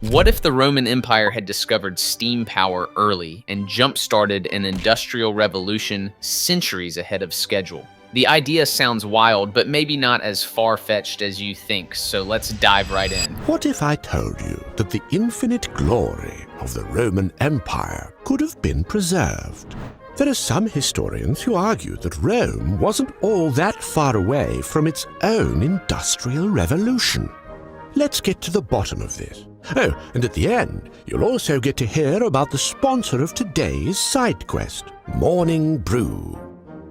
What if the Roman Empire had discovered steam power early and jump-started an industrial revolution centuries ahead of schedule? The idea sounds wild, but maybe not as far-fetched as you think, so let's dive right in. What if I told you that the infinite glory of the Roman Empire could have been preserved? There are some historians who argue that Rome wasn't all that far away from its own industrial revolution. Let's get to the bottom of this. Oh, and at the end, you'll also get to hear about the sponsor of today's side quest, Morning Brew.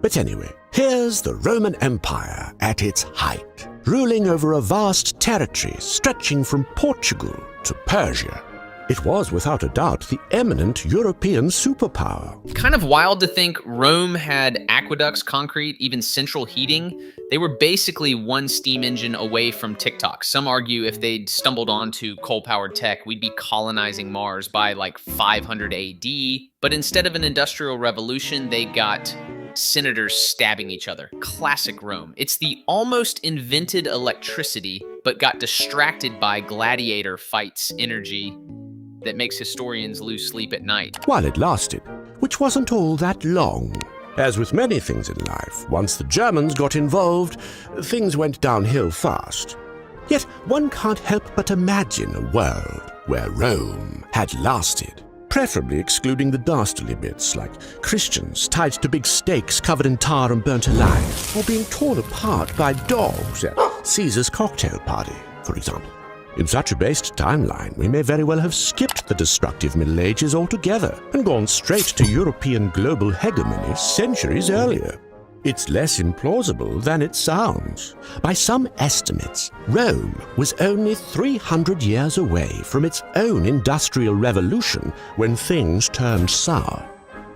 But anyway, here's the Roman Empire at its height, ruling over a vast territory stretching from Portugal to Persia. It was without a doubt the eminent European superpower. Kind of wild to think Rome had aqueducts, concrete, even central heating. They were basically one steam engine away from TikTok. Some argue if they'd stumbled onto coal-powered tech, we'd be colonizing Mars by like 500 AD. But instead of an industrial revolution, they got senators stabbing each other. Classic Rome. It's the almost invented electricity, but got distracted by gladiator fights energy that makes historians lose sleep at night. While it lasted, which wasn't all that long. As with many things in life, once the Germans got involved, things went downhill fast. Yet one can't help but imagine a world where Rome had lasted, preferably excluding the dastardly bits like Christians tied to big stakes covered in tar and burnt alive, or being torn apart by dogs at Caesar's cocktail party, for example. In such a based timeline, we may very well have skipped the destructive Middle Ages altogether and gone straight to European global hegemony centuries earlier. It's less implausible than it sounds. By some estimates, Rome was only 300 years away from its own industrial revolution when things turned sour.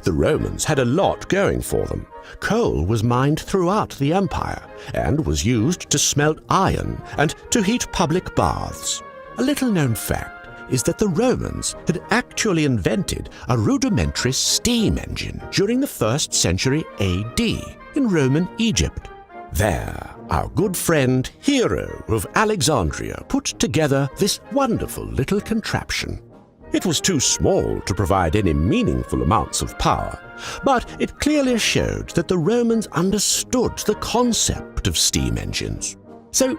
The Romans had a lot going for them. Coal was mined throughout the empire and was used to smelt iron and to heat public baths. A little-known fact is that the Romans had actually invented a rudimentary steam engine during the 1st century AD in Roman Egypt. There, our good friend Hero of Alexandria put together this wonderful little contraption. It was too small to provide any meaningful amounts of power, but it clearly showed that the Romans understood the concept of steam engines. So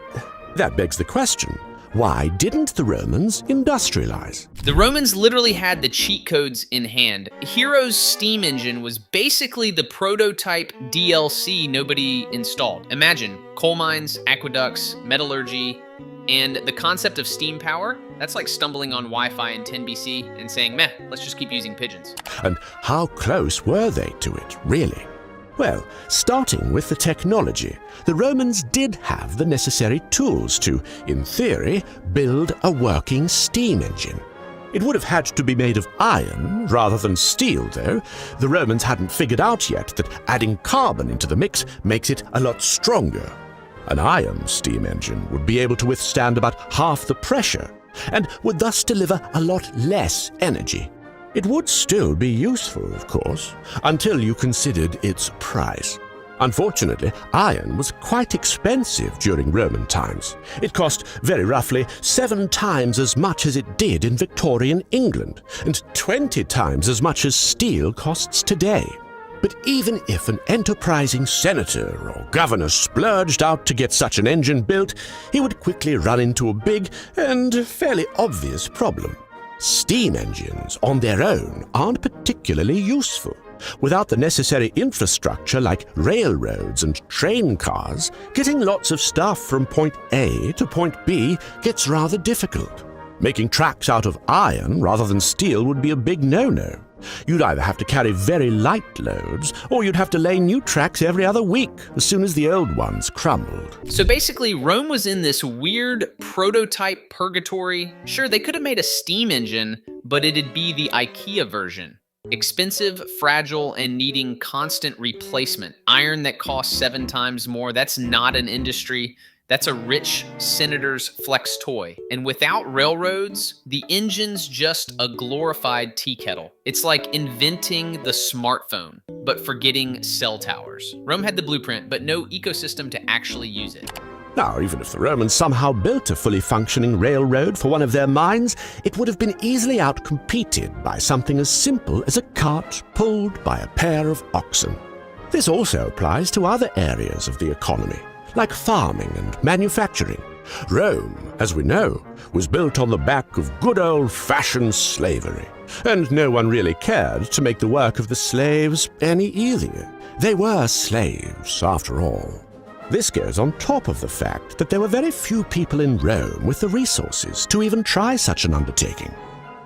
that begs the question, why didn't the Romans industrialize? The Romans literally had the cheat codes in hand. Hero's steam engine was basically the prototype DLC nobody installed. Imagine coal mines, aqueducts, metallurgy, and the concept of steam power, that's like stumbling on Wi-Fi in 10 BC and saying, meh, let's just keep using pigeons. And how close were they to it, really? Well, starting with the technology, the Romans did have the necessary tools to, in theory, build a working steam engine. It would have had to be made of iron rather than steel, though. The Romans hadn't figured out yet that adding carbon into the mix makes it a lot stronger. An iron steam engine would be able to withstand about half the pressure and would thus deliver a lot less energy. It would still be useful, of course, until you considered its price. Unfortunately, iron was quite expensive during Roman times. It cost very roughly 7 times as much as it did in Victorian England, and 20 times as much as steel costs today. But even if an enterprising senator or governor splurged out to get such an engine built, he would quickly run into a big and fairly obvious problem. Steam engines on their own aren't particularly useful. Without the necessary infrastructure like railroads and train cars, getting lots of stuff from point A to point B gets rather difficult. Making tracks out of iron rather than steel would be a big no-no. You'd either have to carry very light loads, or you'd have to lay new tracks every other week as soon as the old ones crumbled. So basically, Rome was in this weird prototype purgatory. Sure, they could have made a steam engine, but it'd be the IKEA version. Expensive, fragile, and needing constant replacement. Iron that costs 7 times more, that's not an industry. That's a rich senator's flex toy. And without railroads, the engine's just a glorified tea kettle. It's like inventing the smartphone, but forgetting cell towers. Rome had the blueprint, but no ecosystem to actually use it. Now, even if the Romans somehow built a fully functioning railroad for one of their mines, it would have been easily outcompeted by something as simple as a cart pulled by a pair of oxen. This also applies to other areas of the economy, like farming and manufacturing. Rome, as we know, was built on the back of good old-fashioned slavery, and no one really cared to make the work of the slaves any easier. They were slaves, after all. This goes on top of the fact that there were very few people in Rome with the resources to even try such an undertaking.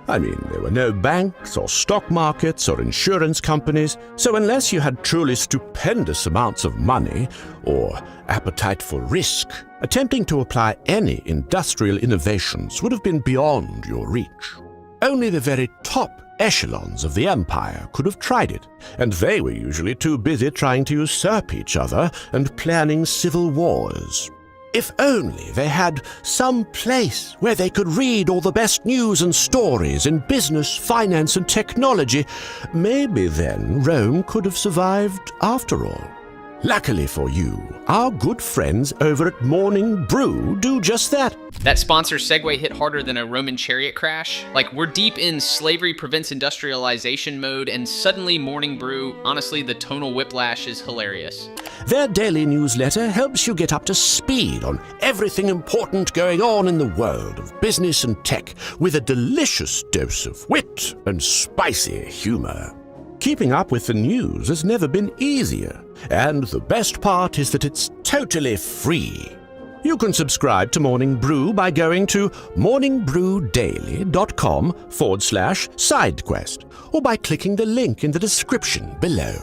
I mean, there were no banks or stock markets or insurance companies, so unless you had truly stupendous amounts of money or appetite for risk, attempting to apply any industrial innovations would have been beyond your reach. Only the very top echelons of the empire could have tried it, and they were usually too busy trying to usurp each other and planning civil wars. If only they had some place where they could read all the best news and stories in business, finance, and technology, maybe then Rome could have survived after all. Luckily for you, our good friends over at Morning Brew do just that. That sponsor segue hit harder than a Roman chariot crash. Like, we're deep in slavery prevents industrialization mode, and suddenly Morning Brew, honestly, the tonal whiplash is hilarious. Their daily newsletter helps you get up to speed on everything important going on in the world of business and tech, with a delicious dose of wit and spicy humor. Keeping up with the news has never been easier, and the best part is that it's totally free. You can subscribe to Morning Brew by going to morningbrewdaily.com/sidequest, or by clicking the link in the description below.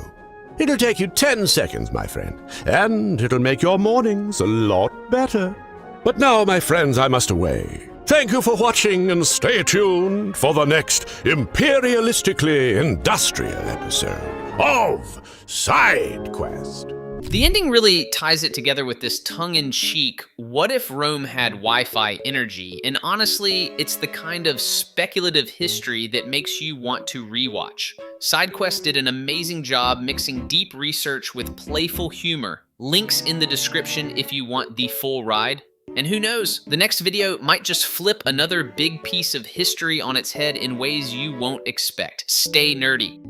It'll take you 10 seconds, my friend, and it'll make your mornings a lot better. But now, my friends, I must away. Thank you for watching, and stay tuned for the next imperialistically industrial episode of Side Quest. The ending really ties it together with this tongue-in-cheek, what if Rome had Wi-Fi energy? And honestly, it's the kind of speculative history that makes you want to rewatch. SideQuest did an amazing job mixing deep research with playful humor. Links in the description if you want the full ride. And who knows, the next video might just flip another big piece of history on its head in ways you won't expect. Stay nerdy.